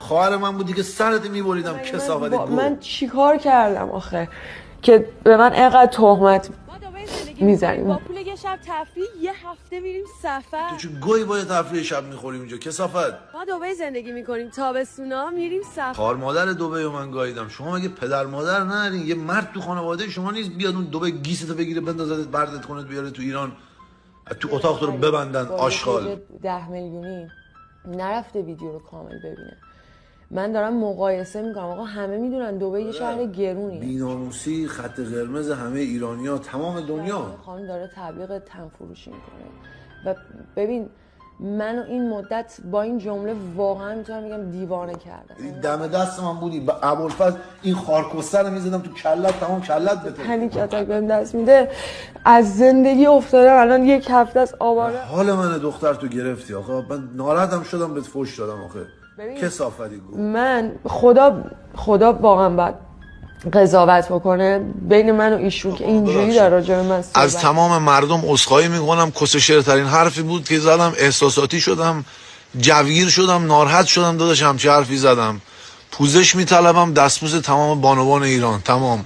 خواهر من بودی که سرت میبریدم کسافتی گو. من چیکار کردم آخه که به من اینقدر تهمت میزنیم؟ با پول یه شب تفریح یه هفته میریم سفر. تو چه گوی با تفریح شب میخوریم اینجا کسافت؟ ما دبی زندگی میکنیم، تابستونا میریم سفر. خواهر مادر دبی رو من گاییدم. شما مگه پدر مادر ندارین؟ یه مرد تو خانواده شما نیست بیاد اون دبی گیستو بگیره بندازت بردت کنه بیاره تو ایران تو اتاق تو رو ببندن آشغال. 10 میلیونی نرفته ویدیو رو کامل ببینه. من دارم مقایسه میکنم. آقا همه میدونن دبی یه شهر گرونیه. بی‌ناموسی خط قرمز همه ایرانی‌ها تمام دنیا. خانم داره تبلیغ تن فروشی میکنه و ببین منو این مدت با این جمله واقعا میتونم بگم دیوانه کردم. دم دست من بودی با ابوالفضل این خارکسته رو میزدم تو کلت تمام کلت بده. پنیک اتاک بهم دست میده. از زندگی افتادم الان یک هفته از آواره. حال من دختر تو گرفتی آقا. من ناراحتم شدم بهت فوش دادم آخه. کسافتی گو. من خدا واقعا باید قضاوت بکنه بین من و ایشون که اینجوری در راجع به من صحبت. از تمام مردم عذرخواهی میکنم. کسشرترین حرفی بود که زدم. احساساتی شدم، جوگیر شدم، ناراحت شدم. داداش همچه حرفی زدم. پوزش میطلبم دستمزد تمام بانوان ایران. تمام.